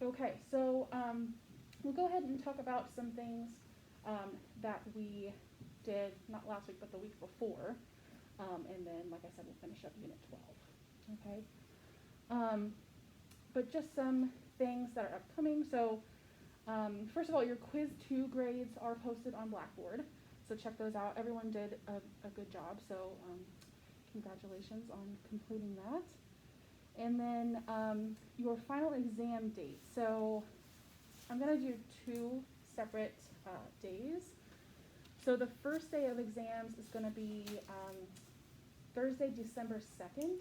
Okay, so we'll go ahead and talk about some things that we did, not last week, but the week before. And then, like I said, we'll finish up Unit 12. Okay? But just some things that are upcoming. So, first of all, your Quiz 2 grades are posted on Blackboard. So check those out. Everyone did a good job, so congratulations on completing that. And then your final exam date. So I'm going to do 2 separate days. So the first day of exams is going to be Thursday, December 2nd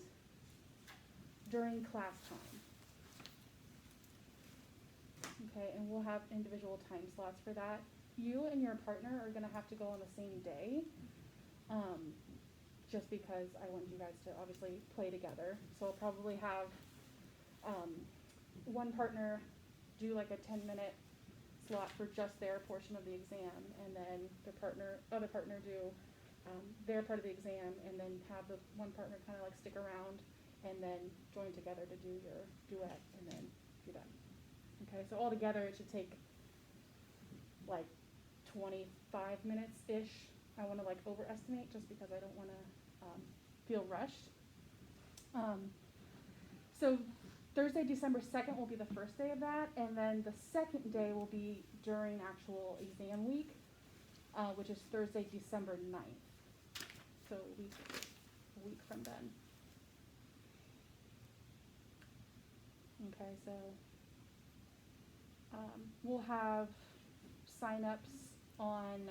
during class time. Okay, and we'll have individual time slots for that. You and your partner are going to have to go on the same day, just because I want you guys to obviously play together. So I'll probably have one partner do like a 10-minute slot for just their portion of the exam, and then the other partner do their part of the exam, and then have the one partner kind of like stick around and then join together to do your duet, and then you're done. Okay, so altogether it should take like 25 minutes-ish. I want to like overestimate just because I don't want to feel rushed. So Thursday, December 2nd will be the first day of that, and then the second day will be during actual exam week, which is Thursday, December 9th. So a week from then. Okay, so we'll have sign-ups on,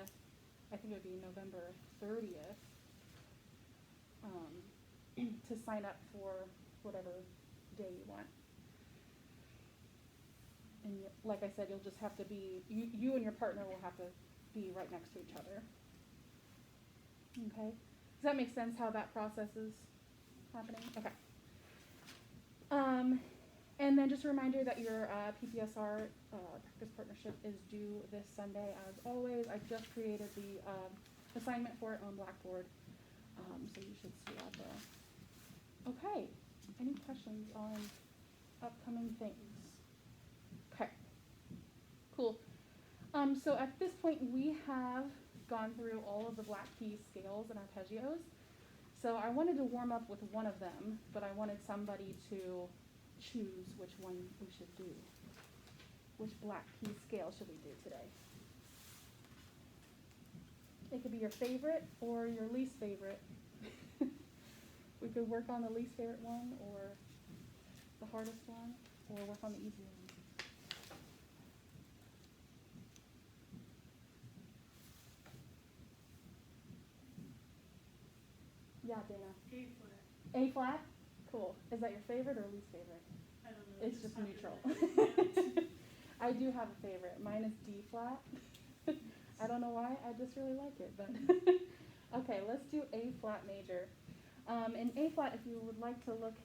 I think it would be November 30th, to sign up for whatever day you want. And like I said, you'll just have to be, you and your partner will have to be right next to each other. Okay? Does that make sense how that process is happening? Okay. And then just a reminder that your PPSR practice partnership is due this Sunday as always. I just created the assignment for it on Blackboard, so you should see that there. Okay, any questions on upcoming things? Okay, cool. So at this point we have gone through all of the Black Key scales and arpeggios. So I wanted to warm up with one of them, but I wanted somebody to choose which one we should do. Which Black Key scale should we do today? It could be your favorite or your least favorite. We could work on the least favorite one or the hardest one, or work on the easy one. Yeah, Dana. A flat. A flat? Cool. Is that your favorite or least favorite? I don't know. It's just neutral. Yeah. I do have a favorite. Mine is D flat. I don't know why, I just really like it, but okay, let's do A flat major. In A flat, if you would like to look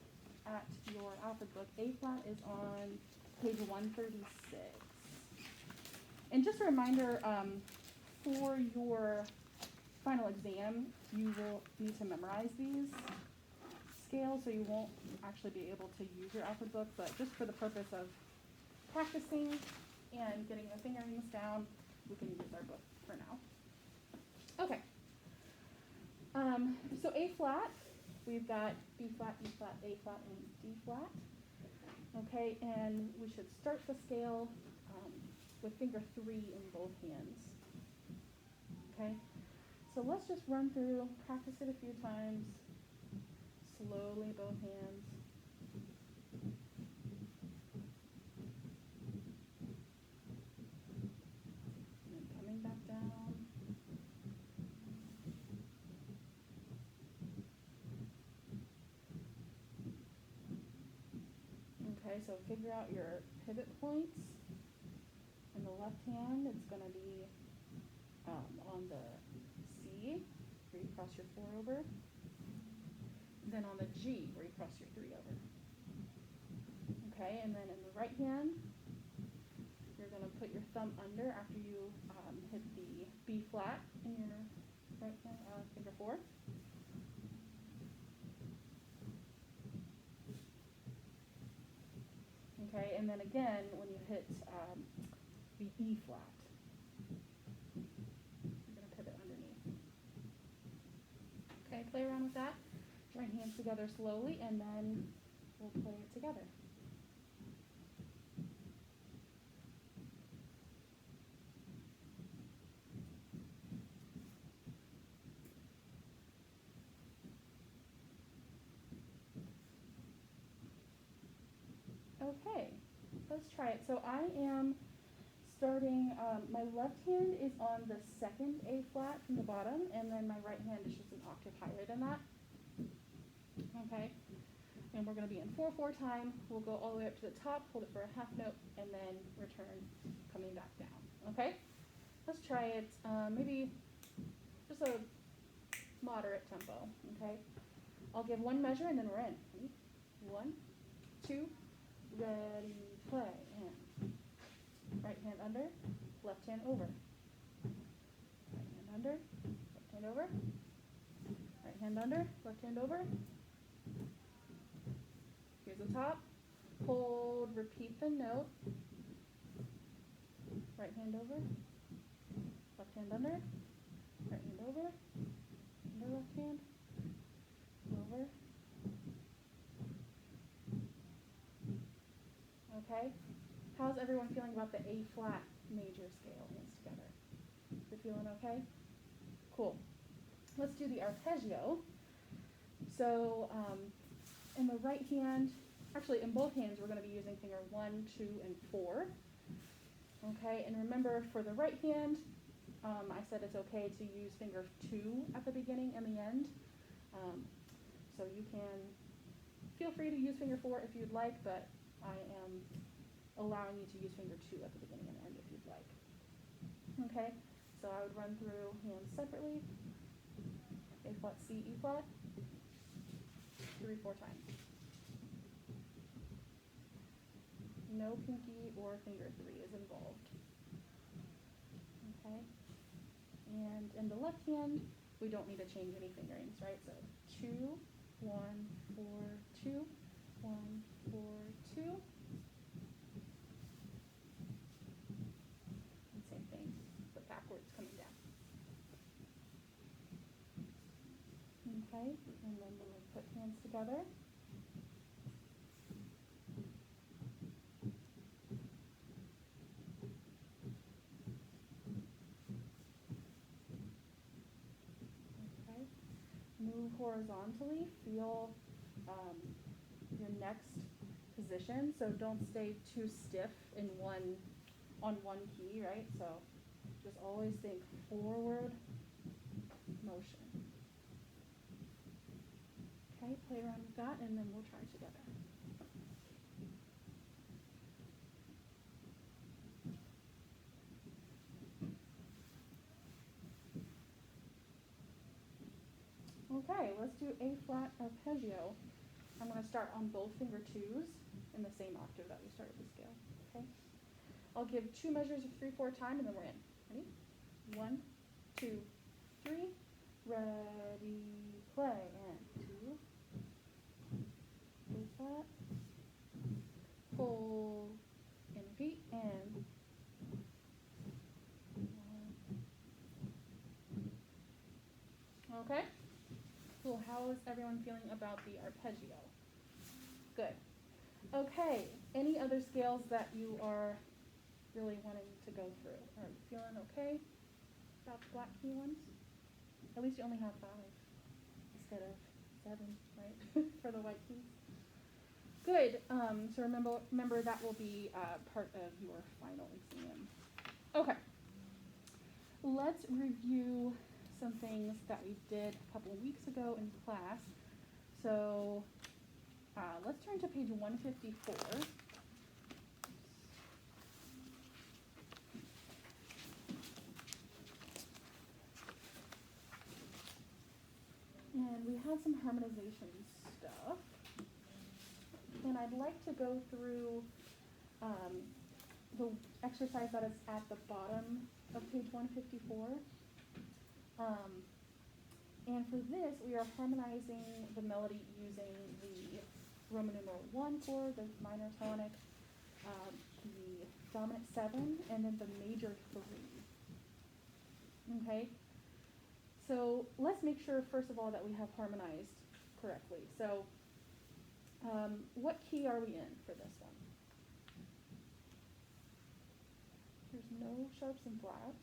at your alphabet book, A flat is on page 136. And just a reminder, for your final exam, you will need to memorize these scales, so you won't actually be able to use your alphabet book, but just for the purpose of practicing and getting the fingerings down, we can use our book for now. Okay. So A flat, we've got B flat, E flat, A flat, and D flat. Okay, and we should start the scale with finger 3 in both hands. Okay, so let's just run through, practice it a few times, slowly both hands. And then coming back down. Okay, so figure out your pivot points. In the left hand, it's going to be on the C, where you cross your 4 over. And then on the G, where you cross your 3 over. Okay, and then in the right hand, you're going to put your thumb under after you hit the B flat in your right hand, finger 4. Okay, Okay, and then again when you hit the E flat. You're going to pivot underneath. Okay, play around with that. Join hands together slowly, and then we'll play it together. Okay, let's try it. So I am starting, my left hand is on the second A flat from the bottom, and then my right hand is just an octave higher than that. Okay, and we're going to be in 4/4 time. We'll go all the way up to the top, hold it for a half note, and then return coming back down. Okay, let's try it, maybe just a moderate tempo. Okay, I'll give one measure and then we're in. Ready? 1, 2, ready, play, and right hand under, left hand over. Right hand under, left hand over. Right hand under, left hand over. Here's the top. Hold, repeat the note. Right hand over, left hand under, right hand over, under left hand, over. Okay? How's everyone feeling about the A flat major scale hands together? You're feeling okay? Cool. Let's do the arpeggio. So in the right hand, actually in both hands we're going to be using finger 1, 2, and 4. Okay, and remember for the right hand, I said it's okay to use finger 2 at the beginning and the end. So you can feel free to use finger 4 if you'd like, but I am allowing you to use finger 2 at the beginning and end if you'd like. Okay, so I would run through hands separately. A flat, C, E flat, 3/4 times. No pinky or finger 3 is involved. Okay, and in the left hand, we don't need to change any fingerings, right? So 2, 1, 4, 2, 1, 4, 2. And same thing, but backwards coming down. Okay, and then we'll put hands together. Okay, move horizontally. Feel your next position. So don't stay too stiff in on one key, right? So just always think forward motion. Okay, play around with that, and then we'll try together. Okay, let's do A flat arpeggio. I'm going to start on both finger 2s in the same octave that we started the scale. Okay, I'll give 2 measures of 3/4 time, and then we're in. Ready? 1, 2, 3. Ready, play, and 2. A flat. Hold and repeat, and 1. Okay. Cool. How is everyone feeling about the arpeggio? Good. Okay. Any other scales that you are really wanting to go through? Are you feeling okay about the black key ones? At least you only have 5 instead of 7, right? For the white keys. Good. So remember that will be part of your final exam. Okay. Let's review some things that we did a couple of weeks ago in class. So let's turn to page 154. And we had some harmonization stuff. And I'd like to go through the exercise that is at the bottom of page 154. And for this, we are harmonizing the melody using the Roman numeral 1 chord, the minor tonic, the dominant 7 and then the major 3. Okay? So let's make sure, first of all, that we have harmonized correctly. So what key are we in for this one? There's no sharps and flats.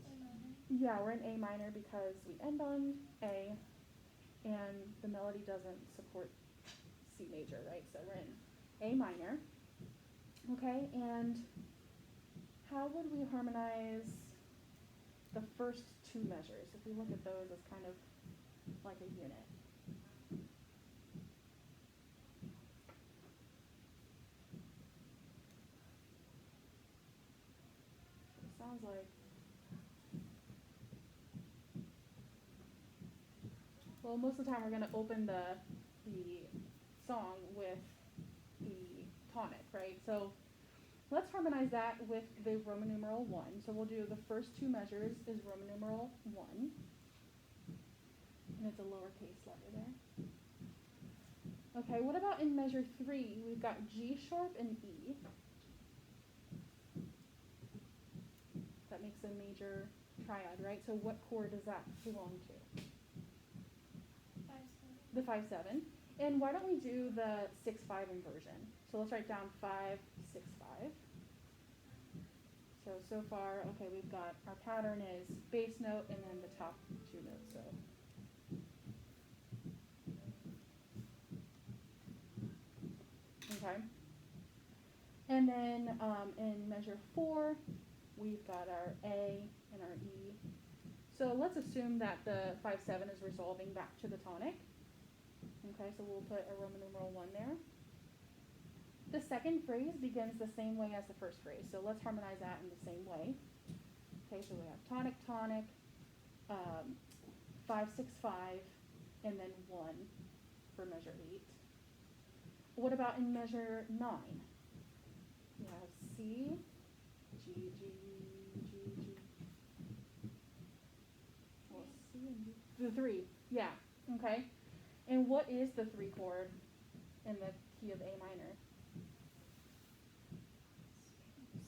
A minor. Yeah, we're in A minor because we end on A, and the melody doesn't support C major, right? So we're in A minor. Okay, and how would we harmonize the first 2 measures? If we look at those as kind of like a unit. It sounds like, well, most of the time we're going to open the song with the tonic, right? So let's harmonize that with the Roman numeral 1. So we'll do the first 2 measures is Roman numeral 1. And it's a lowercase letter there. Okay, what about in measure 3? We've got G sharp and E. That makes a major triad, right? So what chord does that belong to? 5/7. The 5/7. And why don't we do the 6/5 inversion? So let's write down 5, 6, 5. So far, okay, we've got our pattern is bass note and then the top 2 notes. So okay. And then in measure 4, we've got our A and our E. So let's assume that the 5/7 is resolving back to the tonic. Okay, so we'll put a Roman numeral 1 there. The second phrase begins the same way as the first phrase, so let's harmonize that in the same way. Okay, so we have tonic, tonic, 5, 6, 5, and then 1 for measure 8. What about in measure 9? We have C, G, G, G, G. Well, C and G. The 3, yeah, okay. And what is the 3 chord in the key of A minor?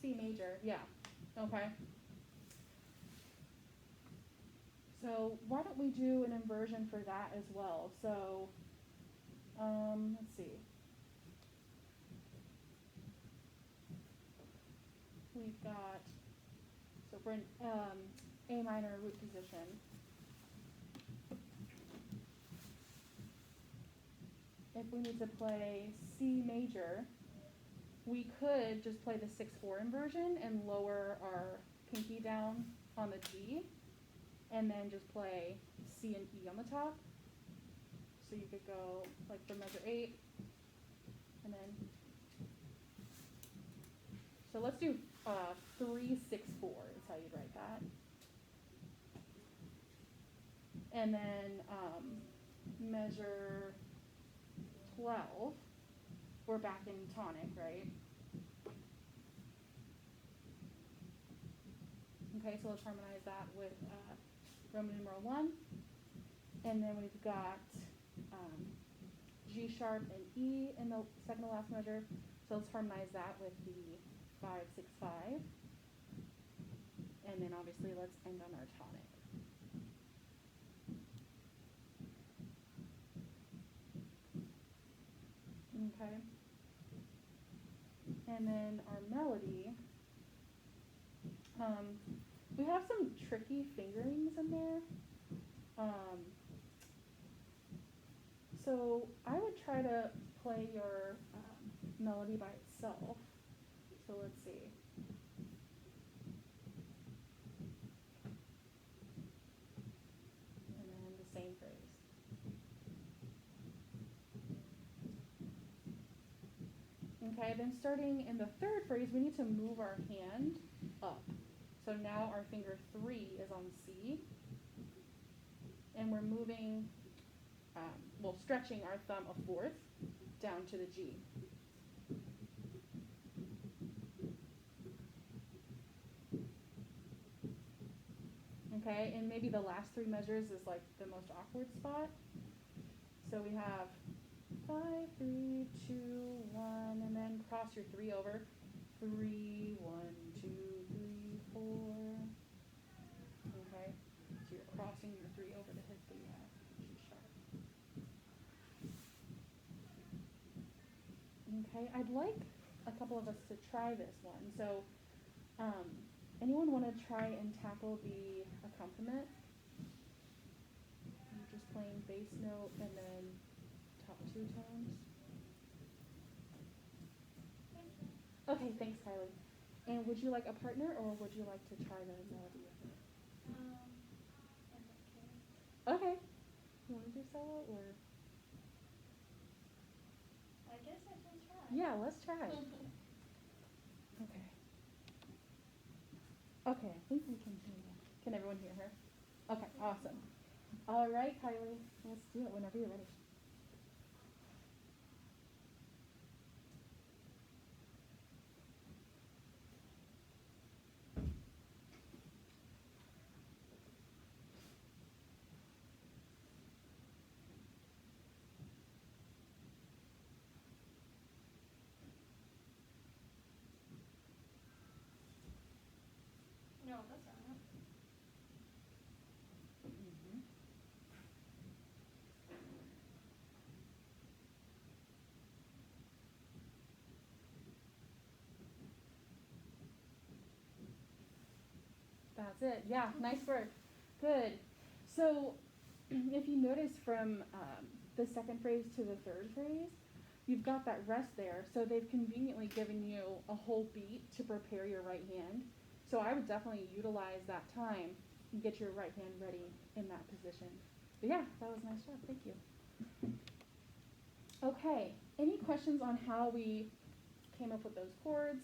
C major, yeah, okay. So why don't we do an inversion for that as well? So, let's see. We've got, so we're in A minor root position. If we need to play C major, we could just play the 6/4 inversion and lower our pinky down on the G, and then just play C and E on the top. So you could go like for measure 8, and then, so let's do 3, 6, 4 is how you'd write that. And then measure 12, we're back in tonic, right? Okay, so let's harmonize that with Roman numeral 1. And then we've got G sharp and E in the second to last measure. So let's harmonize that with the 5, 6, 5. And then obviously let's end on our tonic. Okay. And then our melody, we have some tricky fingerings in there. So I would try to play your melody by itself. So let's see. And then the same phrase. Okay, then starting in the third phrase, we need to move our hand up. So now our finger 3 is on C, and we're moving, stretching our thumb a fourth down to the G. Okay, and maybe the last 3 measures is like the most awkward spot. So we have 5, 3, 2, 1, and then cross your 3 over. 3, 1, 2, 3, 4. Okay, so you're crossing your 3 over to hit the G sharp. Okay, I'd like a couple of us to try this one. So, anyone want to try and tackle the accompaniment? You're just playing bass note and then top 2 tones. Okay, thanks, Kylie. And would you like a partner, or would you like to try the melody with me? Okay. You want to do solo, or? I guess I can try. Yeah, let's try. Okay. Okay, I think we can hear you. Can everyone hear her? Okay, awesome. All right, Kylie, let's do it whenever you're ready. No, that's not it. Mm-hmm. That's it. Yeah, nice work. Good. So, if you notice from the second phrase to the third phrase, you've got that rest there. So they've conveniently given you a whole beat to prepare your right hand. So I would definitely utilize that time and get your right hand ready in that position. But yeah, that was a nice job. Thank you. Okay. Any questions on how we came up with those chords,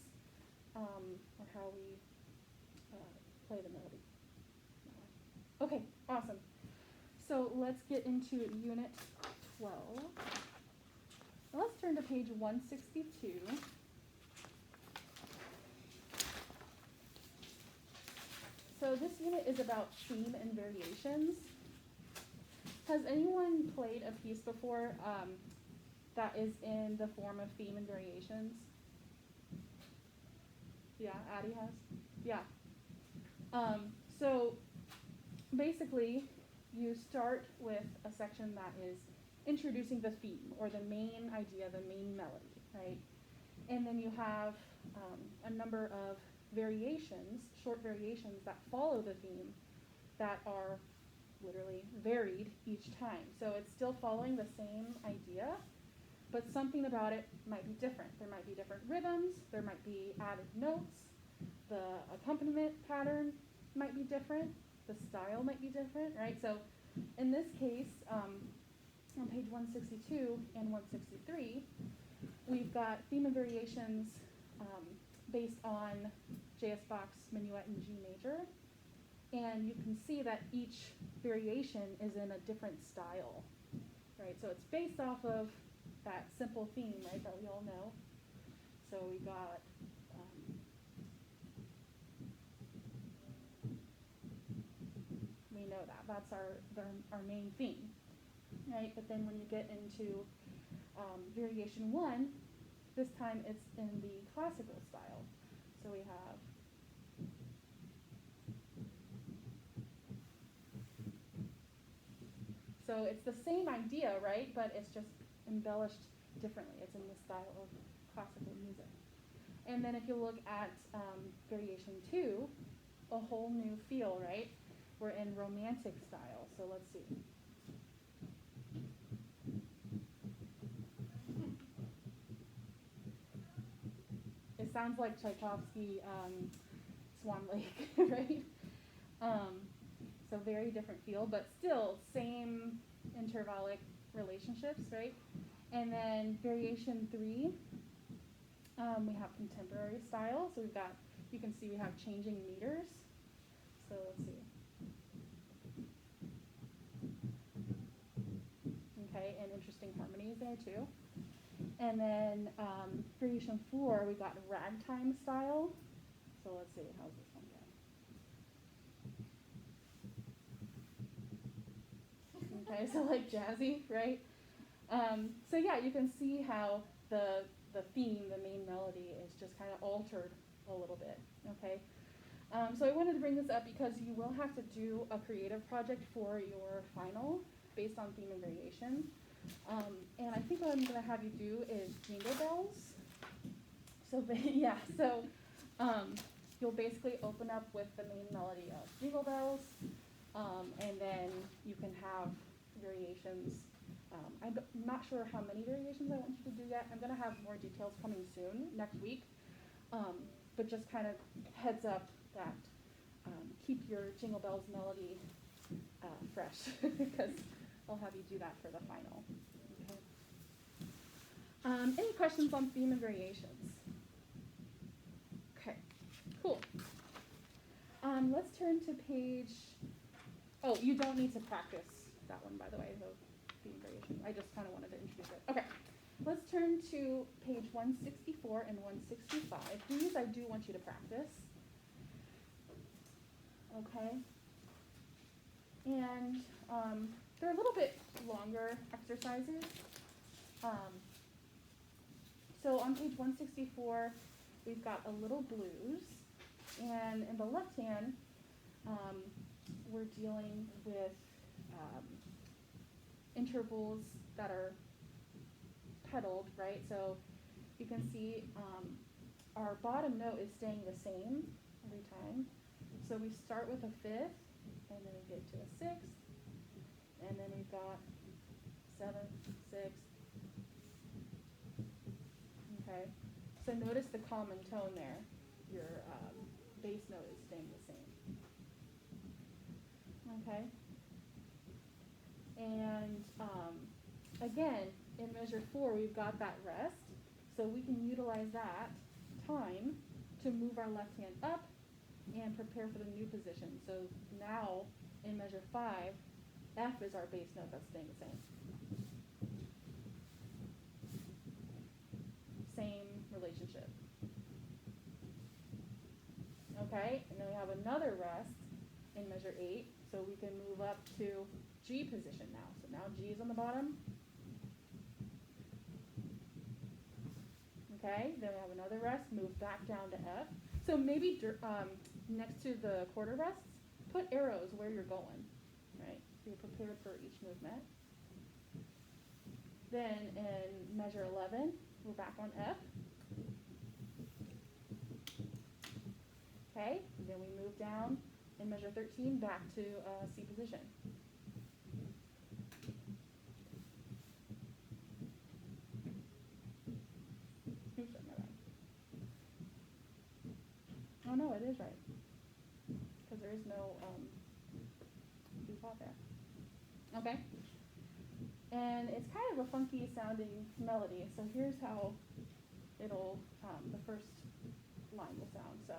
or how we play the melody? Okay, awesome. So let's get into Unit 12. Let's turn to page 162. So this unit is about theme and variations. Has anyone played a piece before that is in the form of theme and variations? Yeah, Addie has? Yeah. So basically, you start with a section that is introducing the theme, or the main idea, the main melody, right? And then you have a number of variations, short variations that follow the theme that are literally varied each time. So it's still following the same idea, but something about it might be different. There might be different rhythms, there might be added notes, the accompaniment pattern might be different, the style might be different, right? So in this case, on page 162 and 163, we've got theme and variations based on J.S. Bach's Minuet in G major. And you can see that each variation is in a different style, right? So it's based off of that simple theme, right, that we all know. So we got we know that. That's our main theme, right? But then when you get into variation 1, this time it's in the classical style. So we have so it's the same idea, right? But it's just embellished differently. It's in the style of classical music. And then if you look at variation 2, a whole new feel, right? We're in romantic style. So let's see. It sounds like Tchaikovsky, Swan Lake, right? So very different feel, but still same intervallic relationships, right? And then variation 3, we have contemporary style. So we've got, you can see we have changing meters. So let's see. Okay, and interesting harmonies there too. And then variation 4, we got ragtime style. So let's see, how's this one go? Okay, so like jazzy, right? So yeah, you can see how the theme, the main melody, is just kind of altered a little bit. Okay. So I wanted to bring this up because you will have to do a creative project for your final based on theme and variation. And I think what I'm going to have you do is Jingle Bells. So yeah, so you'll basically open up with the main melody of Jingle Bells, and then you can have variations. I'm not sure how many variations I want you to do yet. I'm going to have more details coming soon, next week. But just kind of heads up that keep your Jingle Bells melody fresh, because I'll have you do that for the final. Okay. Any questions on theme and variations? Okay, cool. Let's turn to page, oh, you don't need to practice that one, by the way, the theme variation. I just kind of wanted to introduce it. Okay, let's turn to page 164 and 165. These I do want you to practice. Okay. And they're a little bit longer exercises. So on page 164, we've got a little blues. And in the left hand, we're dealing with intervals that are pedaled, right? So you can see our bottom note is staying the same every time. So we start with a fifth, and then we get to a sixth, and then we've got seventh, sixth. Okay. So notice the common tone there. Your bass note is staying the same. Okay. And again, in measure 4, we've got that rest, so we can utilize that time to move our left hand up and prepare for the new position. So now, in measure 5, F is our bass note that's staying the same. Same relationship. Okay, and then we have another rest in measure 8, so we can move up to G position now. So now G is on the bottom. Okay, then we have another rest, move back down to F. So maybe next to the quarter rests, put arrows where you're going, right? So you're prepared for each movement. Then in measure 11, we're back on F. Okay, and then we move down in measure 13 back to C position. Oops, my bad. Oh no, it is right, because there is no default there. Okay, and it's kind of a funky sounding melody, so here's how it'll, the first line will sound. So.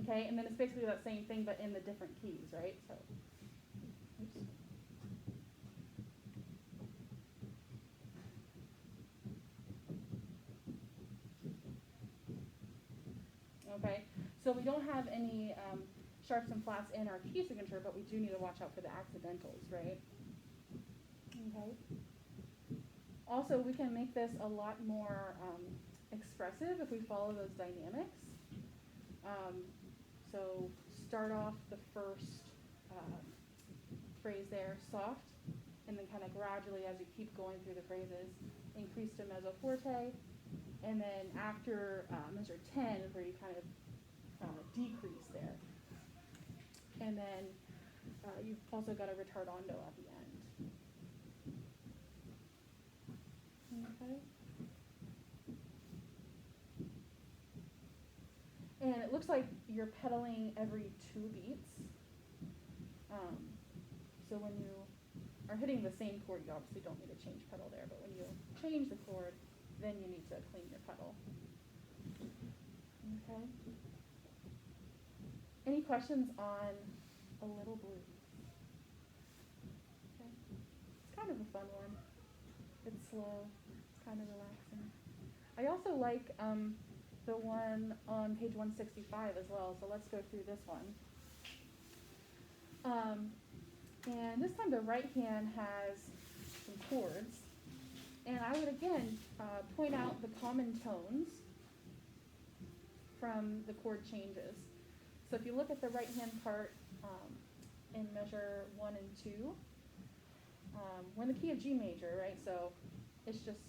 Okay, and then it's basically that same thing, but in the different keys, right? So, oops. Okay, so we don't have any sharps and flats in our key signature, but we do need to watch out for the accidentals, right? Okay. Also, we can make this a lot more expressive if we follow those dynamics. So start off the first phrase there soft, and then kind of gradually, as you keep going through the phrases, increase to mezzo forte, and then after measure 10 is where you kind of decrease there. And then you've also got a ritardando at the end. Okay. And it looks like you're pedaling every 2 beats. So when you are hitting the same chord, you obviously don't need to change pedal there, but when you change the chord, then you need to clean your pedal. Okay. Any questions on A Little Blues? Okay. It's kind of a fun one. It's slow. It's kind of relaxing. I also like the one on page 165 as well, so let's go through this one. And this time the right hand has some chords, and I would again point out the common tones from the chord changes. So if you look at the right hand part in measure 1 and 2, we're in the key of G major, right? So it's just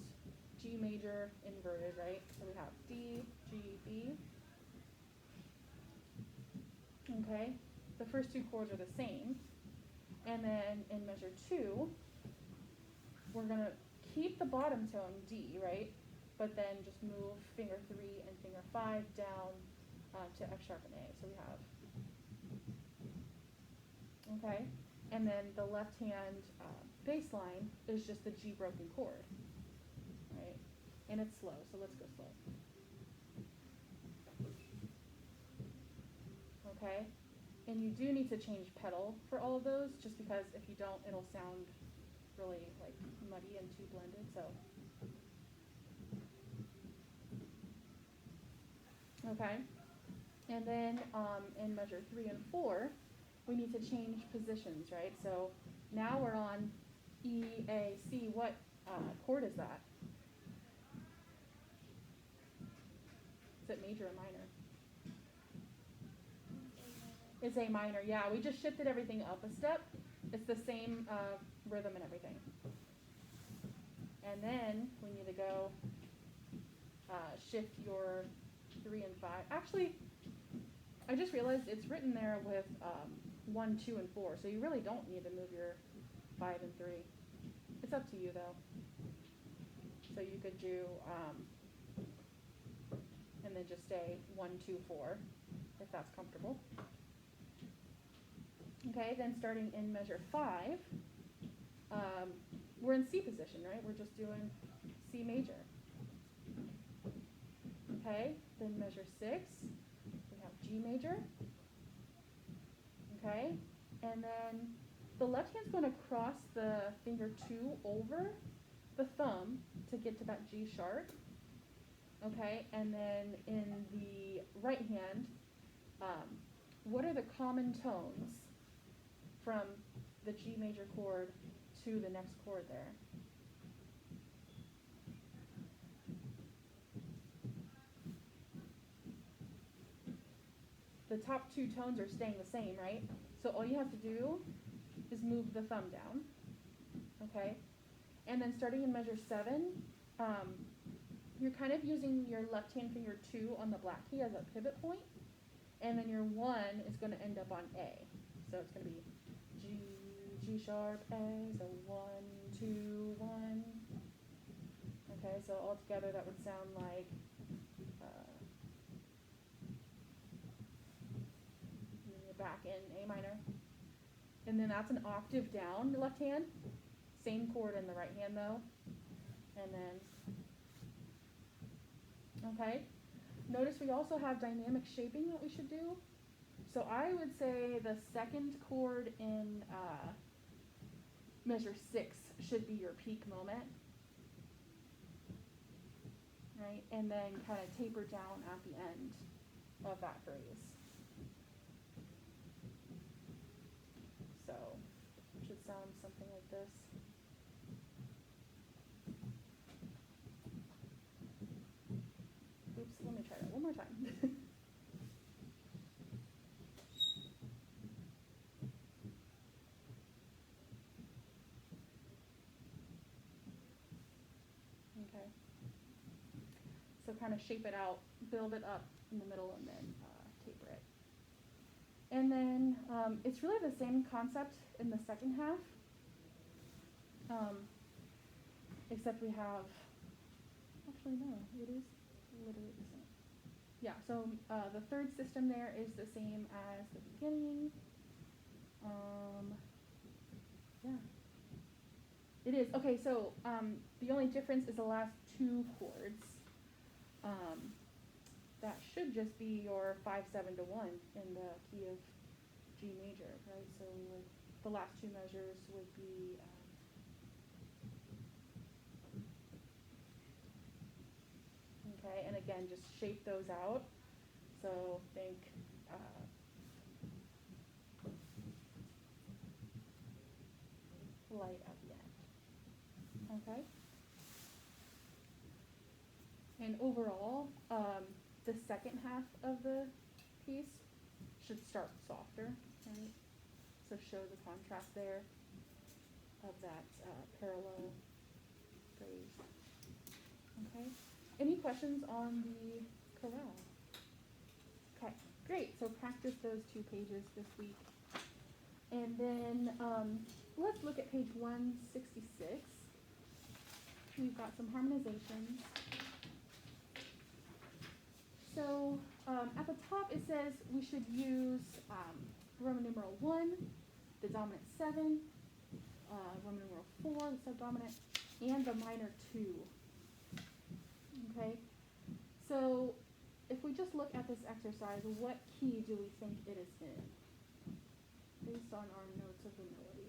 G major inverted, right? So we have D, G, B. Okay, the first two chords are the same. And then in measure 2, we're going to keep the bottom tone, D, right? But then just move finger 3 and finger 5 down to F sharp and A. So we have, okay? And then the left hand bass line is just the G broken chord, right? And it's slow, so let's go slow. Okay? And you do need to change pedal for all of those, just because if you don't, it'll sound really like muddy and too blended, so. Okay? And then in measure 3 and 4, we need to change positions, right? So now we're on E, A, C. What chord is that? Is it major or minor? It's A minor, yeah. We just shifted everything up a step. It's the same rhythm and everything. And then we need to go shift your 3 and 5. Actually, I just realized it's written there with 1, 2, and 4, so you really don't need to move your 5 and 3. It's up to you, though. So you could do, and then just stay 1, 2, 4, if that's comfortable. Okay, then starting in measure 5, we're in C position, right? We're just doing C major. Okay, then measure 6, we have G major. Okay, and then the left hand's going to cross the finger 2 over the thumb to get to that G sharp. Okay, and then in the right hand, what are the common tones from the G major chord to the next chord there? The top 2 tones are staying the same, right? So all you have to do is move the thumb down, okay? And then starting in measure 7, you're kind of using your left hand finger 2 on the black key as a pivot point, and then your 1 is going to end up on A. So it's going to be G, G sharp, A, so 1, 2, 1. Okay, so all together that would sound like back in A minor. And then that's an octave down, the left hand. Same chord in the right hand though. And then, okay. Notice we also have dynamic shaping that we should do. So I would say the second chord in measure 6 should be your peak moment. Right? And then kind of taper down at the end of that phrase. So it should sound something like this. Oops, let me try that one more time. Okay. So kind of shape it out, build it up in the middle, and then taper it. And then it's really the same concept in the second half, except we have, actually no, it is literally the same. Yeah, so the third system there is the same as the beginning. Yeah. It is. Okay, so the only difference is the last 2 chords. That should just be your 5, 7 to 1 in the key of G major, right? So we would, the last 2 measures would be okay? And again, just shape those out. So think light at the end, okay? And overall, the second half of the piece should start softer, right? So show the contrast there of that parallel phrase. Okay. Any questions on the chorale? Okay, great. So practice those 2 pages this week. And then let's look at page 166. We've got some harmonizations. So at the top it says we should use Roman numeral 1, the dominant 7, Roman numeral 4, the subdominant, and the minor 2. Okay? So if we just look at this exercise, what key do we think it is in? Based on our notes of the melody.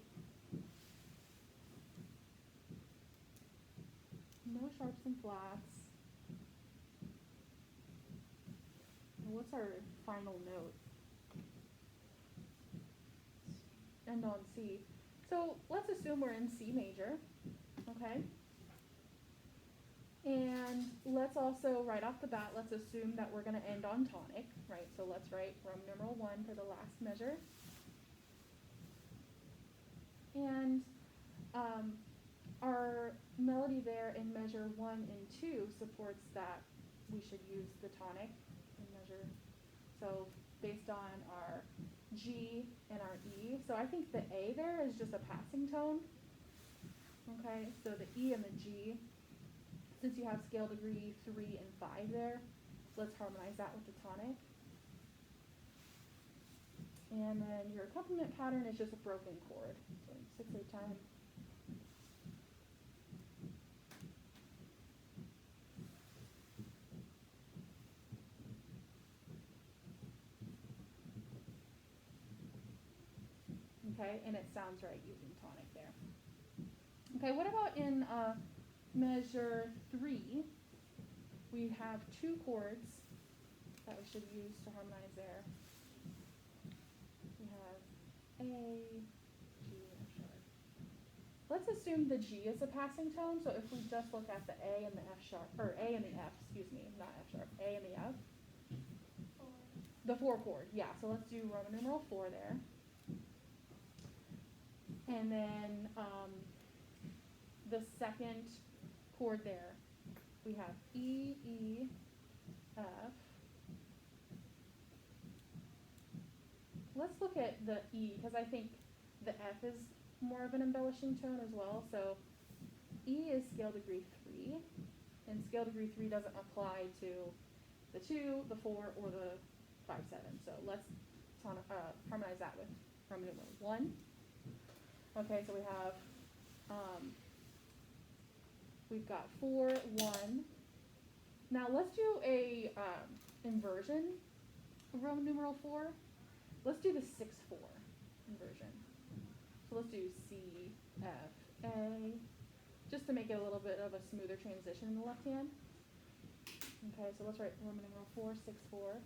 No sharps and flats. And what's our final note? End on C. So let's assume we're in C major, okay? And let's also, right off the bat, let's assume that we're going to end on tonic, right? So let's write Roman numeral 1 for the last measure. And our melody there in measure 1 and 2 supports that we should use the tonic in measure. So based on our G and our E. So I think the A there is just a passing tone. Okay, so the E and the G, since you have scale degree 3 and 5 there, let's harmonize that with the tonic. And then your accompaniment pattern is just a broken chord. So 6, 8 time. Okay, and it sounds right using tonic there. Okay, what about in measure 3? We have 2 chords that we should use to harmonize there. We have A, G, and F sharp. Let's assume the G is a passing tone, so if we just look at the A and the F sharp, or A and the F, excuse me, not F sharp, A and the F. 4. The 4 chord, yeah, so let's do Roman numeral 4 there. And then the second chord there, we have E, E, F. Let's look at the E, because I think the F is more of an embellishing tone as well. So E is scale degree 3, and scale degree 3 doesn't apply to the 2, the 4, or the 5, 7. So let's harmonize that with Roman numeral 1. Okay, so we have, we've got 4, 1. Now let's do a inversion of Roman numeral 4. Let's do the 6, 4 inversion. So let's do C, F, A, just to make it a little bit of a smoother transition in the left hand. Okay, so let's write Roman numeral 4, 6, 4.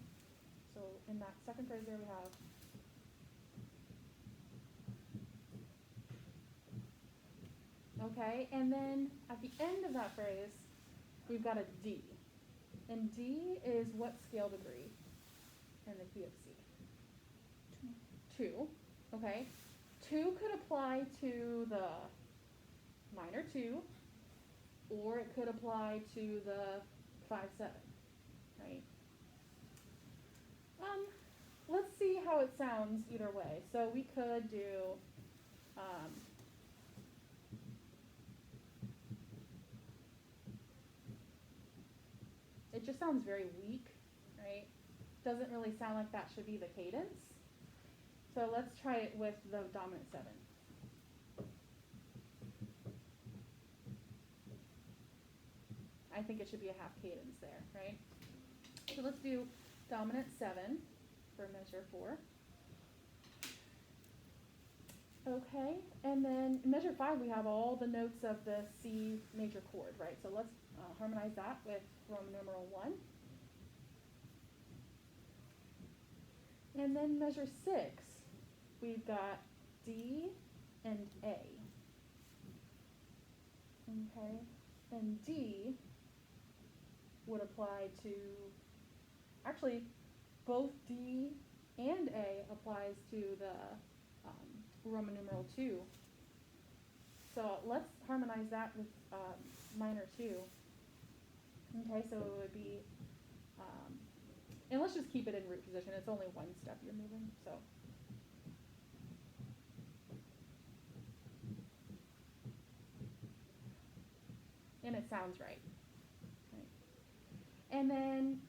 So in that second phrase there we have okay, and then at the end of that phrase, we've got a D. And D is what scale degree in the key of C? 2. Okay. 2 could apply to the minor 2, or it could apply to the 5, 7, right? Let's see how it sounds either way. So we could do it just sounds very weak, right? Doesn't really sound like that should be the cadence. So let's try it with the dominant 7. I think it should be a half cadence there, right? So let's do dominant 7 for measure 4. Okay, and then in measure 5 we have all the notes of the C major chord, right? So let's harmonize that with Roman numeral 1. And then measure 6, we've got D and A. Okay, and D would apply to, actually, both D and A applies to the Roman numeral 2. So let's harmonize that with minor 2. Okay, so it would be, and let's just keep it in root position. It's only one step you're moving, so. And it sounds right. And then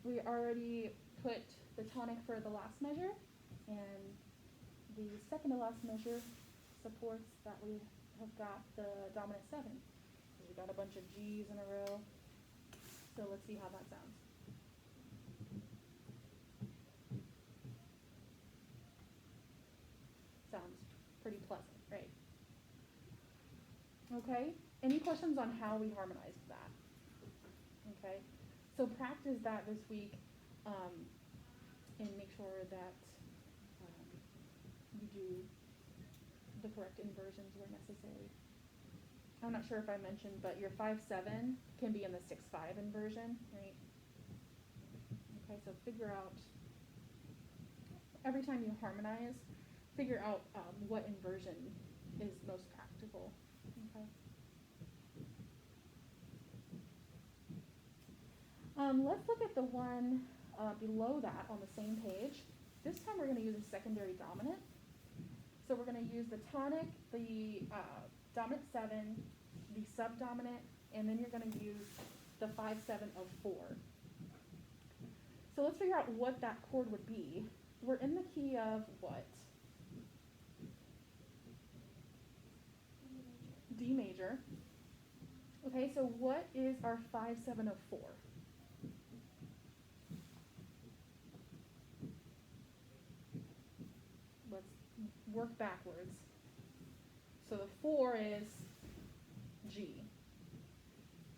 we already put the tonic for the last measure, and the second to last measure supports that we have got the dominant 7. So we got a bunch of G's in a row. So let's see how that sounds. Sounds pretty pleasant, right? Okay, any questions on how we harmonized that? Okay, so practice that this week and make sure that you do the correct inversions where necessary. I'm not sure if I mentioned, but your 5/7 can be in the 6/5 inversion, right? Okay, so figure out, every time you harmonize, figure out what inversion is most practical, okay? Let's look at the one below that on the same page. This time we're going to use a secondary dominant. So we're going to use the tonic, the dominant 7, the subdominant, and then you're going to use the 5/7 of 4. So let's figure out what that chord would be. We're in the key of what? D major. Okay, so what is our 5/7 of 4? Let's work backwards. So the 4 is G.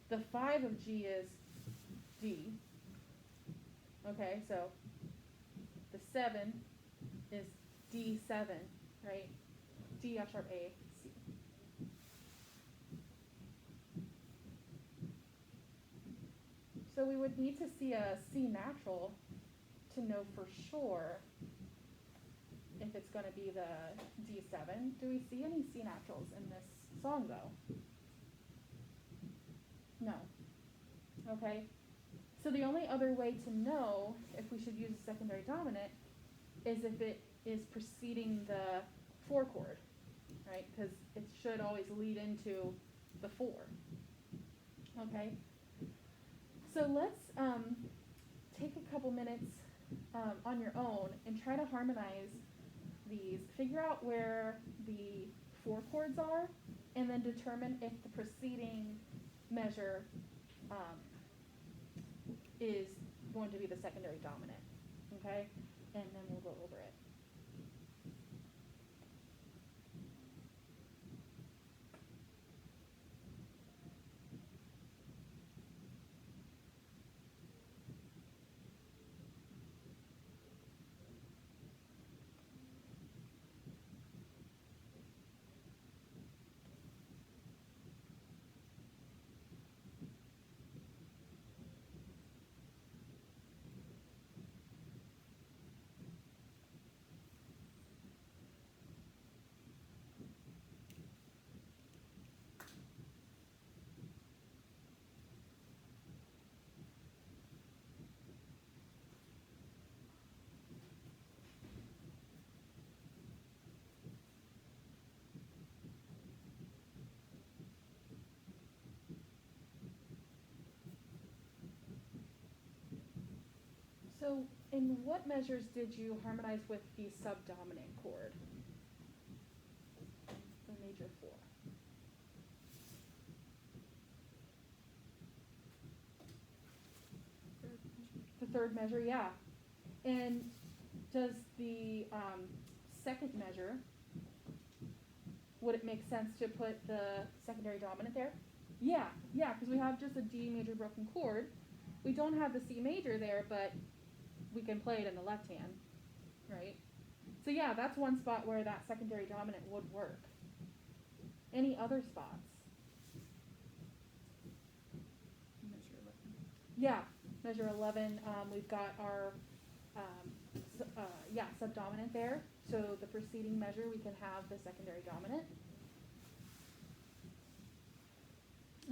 The 5 of G is D. Okay, so the 7 is D7, right? D, F sharp, A, C. So we would need to see a C natural to know for sure if it's going to be the D7. Do we see any C naturals in this song, though? No. Okay. So the only other way to know if we should use a secondary dominant is if it is preceding the 4 chord, right? Because it should always lead into the 4. Okay. So let's take a couple minutes on your own and try to harmonize these. Figure out where the 4 chords are, and then determine if the preceding measure is going to be the secondary dominant. Okay? And then we'll go over it. So in what measures did you harmonize with the subdominant chord? The major 4. The third measure, yeah. And does the second measure, would it make sense to put the secondary dominant there? Yeah, because we have just a D major broken chord. We don't have the C major there, but we can play it in the left hand, right? So yeah, that's one spot where that secondary dominant would work. Any other spots? Measure 11. Yeah, measure 11. We've got our subdominant there. So the preceding measure, we can have the secondary dominant.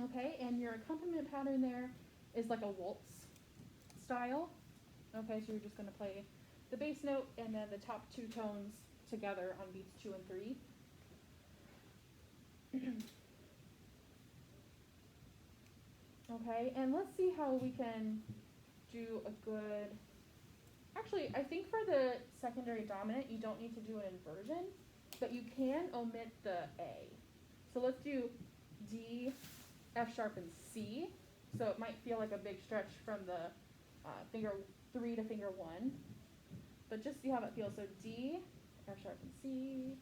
Okay, and your accompaniment pattern there is like a waltz style. Okay, so you're just going to play the bass note and then the top two tones together on beats 2 and 3. Okay, and let's see how we can do a good... Actually, I think for the secondary dominant, you don't need to do an inversion, but you can omit the A. So let's do D, F sharp, and C. So it might feel like a big stretch from the finger 3 to finger 1. But just see how it feels. So D, F sharp, and C.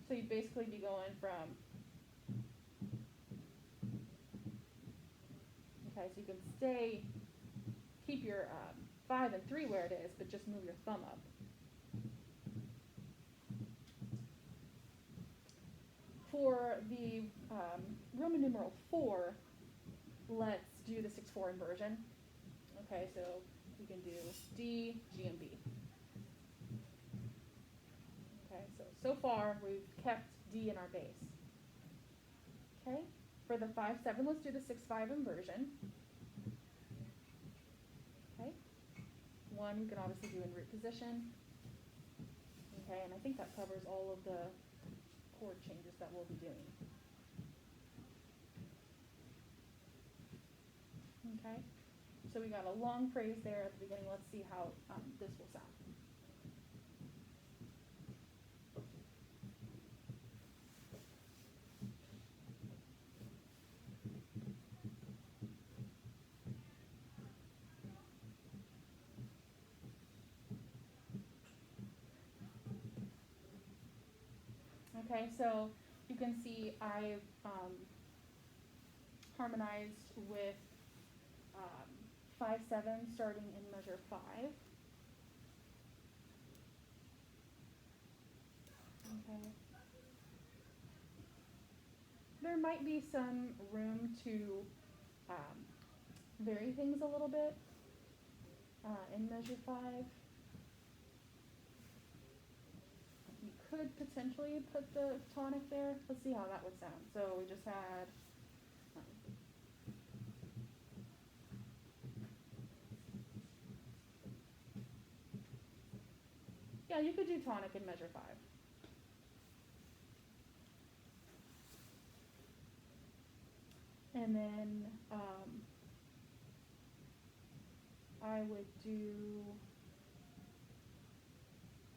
So you'd basically be going from... Okay, so you can keep your 5 and 3 where it is, but just move your thumb up. For the Roman numeral 4, let's do the 6/4 inversion. Okay, so we can do D, G, and B. Okay, so far we've kept D in our bass. Okay, for the 5/7, let's do the 6/5 inversion. Okay, 1 we can obviously do in root position. Okay, and I think that covers all of the chord changes that we'll be doing. Okay, so we got a long phrase there at the beginning. Let's see how this will sound. Okay, so you can see I've harmonized with 5/7 starting in measure 5. Okay. There might be some room to vary things a little bit in measure 5. You could potentially put the tonic there. Let's see how that would sound. So we just had yeah, you could do tonic in measure 5. And then I would do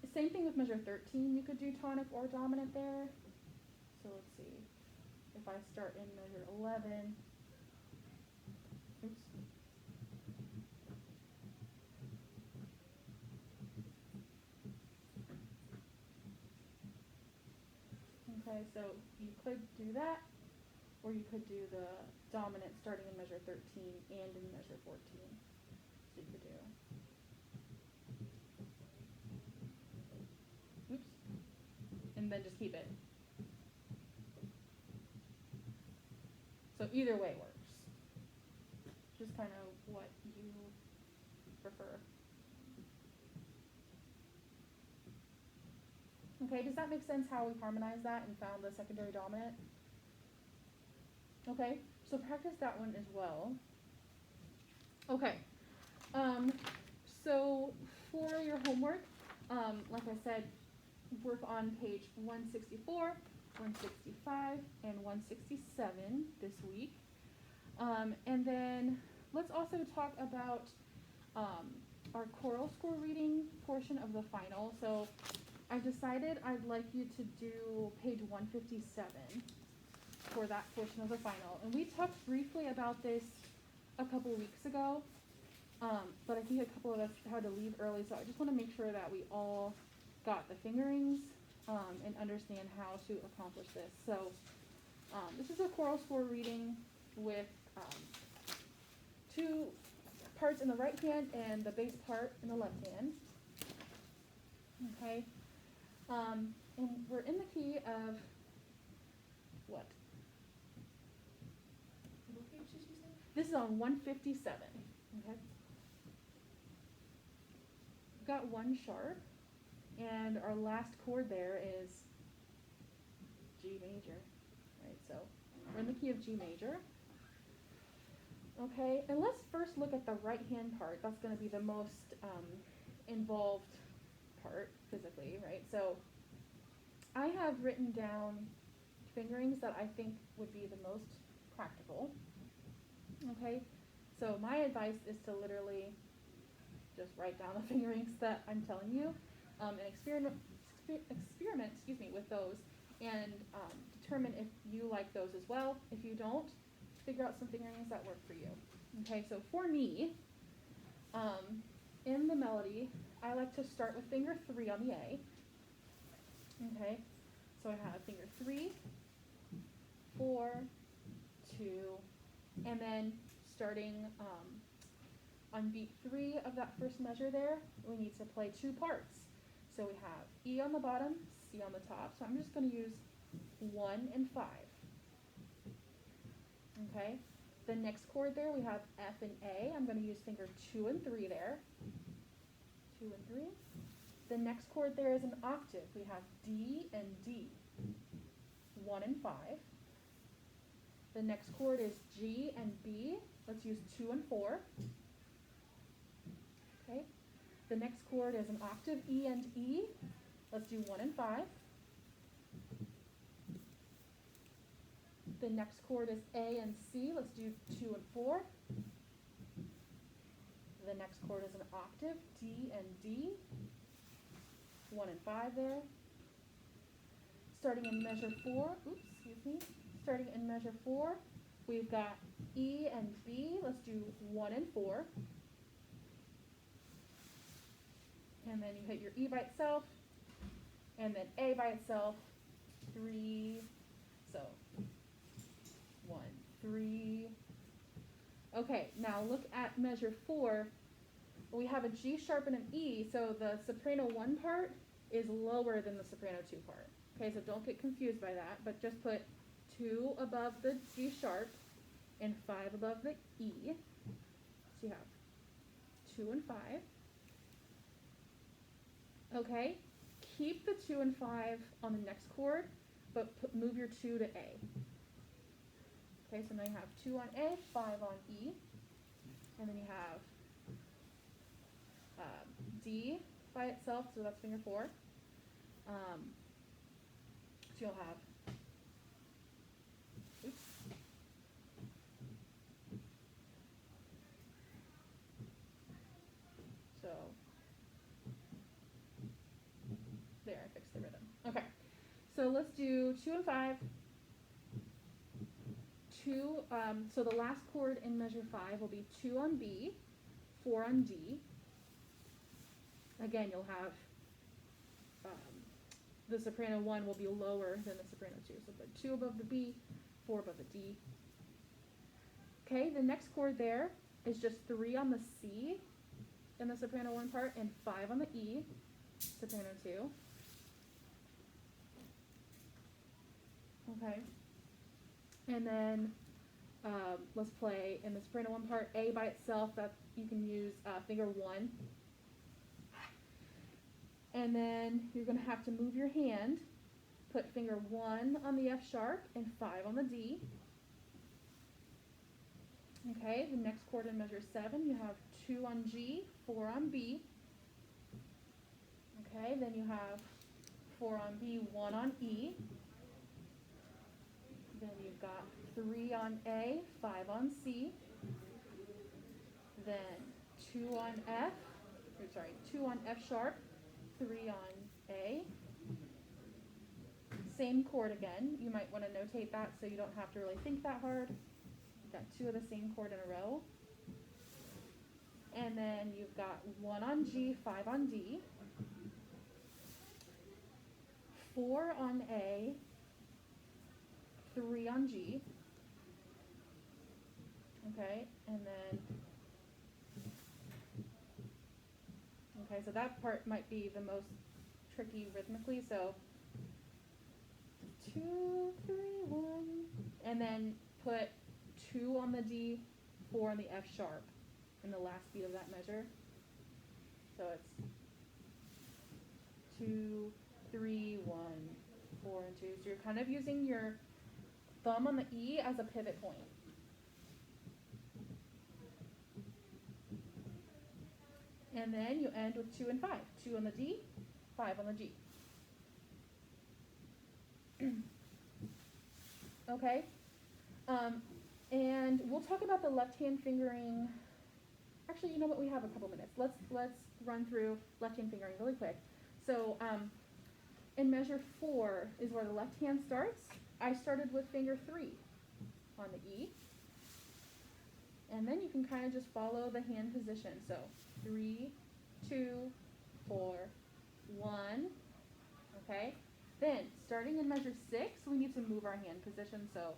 the same thing with measure 13. You could do tonic or dominant there. So let's see. If I start in measure 11, oops. Okay, so you could do that, or you could do the dominant starting in measure 13 and in measure 14. So you could do, oops, and then just keep it. So either way works. Just kind of what you prefer. Okay, does that make sense how we harmonized that and found the secondary dominant? Okay, so practice that one as well. Okay, so for your homework, like I said, work on page 164, 165, and 167 this week. And then let's also talk about our choral score reading portion of the final. So I've decided I'd like you to do page 157 for that portion of the final. And we talked briefly about this a couple weeks ago, but I think a couple of us had to leave early, so I just want to make sure that we all got the fingerings and understand how to accomplish this. So This is a choral score reading with two parts in the right hand and the bass part in the left hand. Okay, and we're in the key of what? What page did you say? This is on 157. Okay. We've got one sharp, and our last chord there is G major. Right, so we're in the key of G major. Okay, and let's first look at the right hand part. That's going to be the most involved part physically, right? So I have written down fingerings that I think would be the most practical. Okay, so my advice is to literally just write down the fingerings that I'm telling you, and experiment, with those, and determine if you like those as well. If you don't, figure out some fingerings that work for you. Okay, so for me, in the melody, I like to start with finger 3 on the A. Okay, so I have finger 3, 4, 2, and then starting on beat 3 of that first measure there, we need to play 2 parts. So we have E on the bottom, C on the top. So I'm just going to use 1 and 5. Okay, the next chord there we have F and A. I'm going to use finger 2 and 3 there. 2 and 3. The next chord there is an octave. We have D and D. 1 and 5. The next chord is G and B. Let's use 2 and 4. Okay. The next chord is an octave E and E. Let's do 1 and 5. The next chord is A and C. Let's do 2 and 4. The next chord is an octave D and D. 1 and 5 there. Starting in measure 4. Starting in measure 4, we've got E and B. Let's do 1 and 4. And then you hit your E by itself, and then A by itself, 3, so 1, 3. Okay, now look at measure 4. We have a G sharp and an E, so the soprano 1 part is lower than the soprano 2 part. Okay, so don't get confused by that, but just put 2 above the G sharp and 5 above the E. So you have 2 and 5. Okay, keep the 2 and 5 on the next chord, but move your 2 to A. Okay, so now you have 2 on A, 5 on E, and then you have D by itself, so that's finger 4. So you'll have, so there, I fixed the rhythm. Okay, so let's do 2 and 5. 2, so the last chord in measure 5 will be 2 on B, 4 on D. Again, you'll have the soprano 1 will be lower than the soprano 2. So put 2 above the B, 4 above the D. Okay, the next chord there is just 3 on the C in the soprano 1 part and 5 on the E, soprano 2. Okay. And then let's play in the soprano 1 part, A by itself, that you can use finger 1. And then you're going to have to move your hand, put finger 1 on the F sharp and 5 on the D. Okay, the next chord in measure 7, you have 2 on G, 4 on B. Okay, then you have 4 on B, 1 on E. Then you've got 3 on A, 5 on C. Then 2 on 2 on F sharp, 3 on A. Same chord again. You might want to notate that so you don't have to really think that hard. You've got 2 of the same chord in a row. And then you've got 1 on G, 5 on D. 4 on A, 3 on G. Okay, and then, okay, so that part might be the most tricky rhythmically, so 2, 3, 1, and then put 2 on the D, 4 on the F sharp in the last beat of that measure. So it's 2, 3, 1, 4, and 2. So you're kind of using your thumb on the E as a pivot point. And then you end with 2 and 5. 2 on the D, 5 on the G. Okay? And we'll talk about the left hand fingering. Actually, you know what? We have a couple minutes. Let's run through left hand fingering really quick. So in measure 4 is where the left hand starts. I started with finger 3 on the E. And then you can kind of just follow the hand position. So 3, 2, 4, 1. Okay? Then, starting in measure 6, we need to move our hand position. So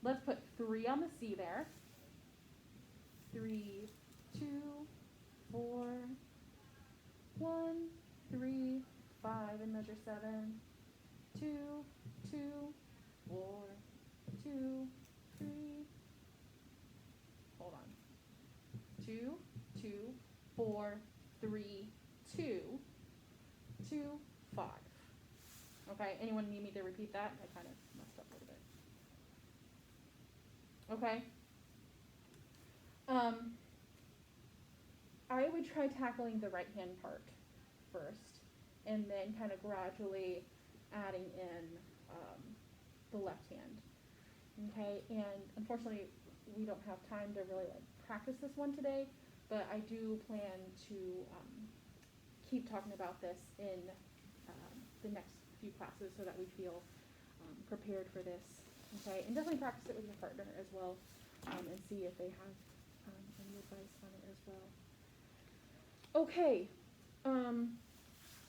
let's put 3 on the C there. 3, 2, 4, 1, 3, 5 in measure 7. 2, 2, 4, 2, 3. Hold on. 2, 2, 4, 3, 2, 2, 5. Okay, anyone need me to repeat that? I kind of messed up a little bit. Okay. I would try tackling the right hand part first, and then kind of gradually adding in the left hand. Okay, and unfortunately, we don't have time to really practice this one today, but I do plan to keep talking about this in the next few classes so that we feel prepared for this. Okay, and definitely practice it with your partner as well, and see if they have any advice on it as well. Okay,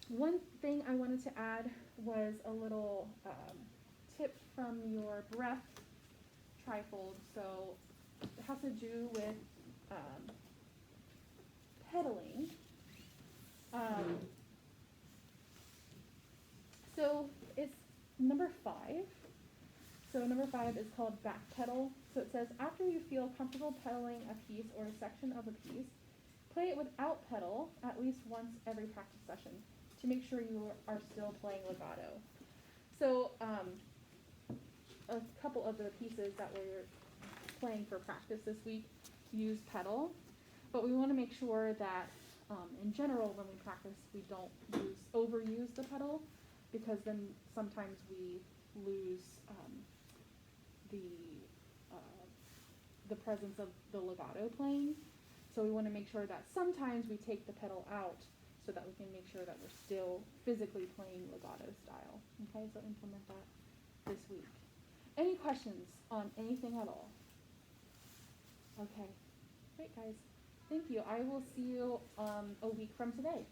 one thing I wanted to add was a little tip from your breath trifold. So it has to do with pedaling. So it's number 5. So number 5 is called back pedal. So it says, after you feel comfortable pedaling a piece or a section of a piece, play it without pedal at least once every practice session to make sure you are still playing legato. So a couple of the pieces that we're playing for practice this week use pedal, but we want to make sure that in general when we practice we don't overuse the pedal, because then sometimes we lose the presence of the legato playing. So we want to make sure that sometimes we take the pedal out so that we can make sure that we're still physically playing legato style. Okay, so implement that this week. Any questions on anything at all? Okay, great guys. Thank you. I will see you a week from today.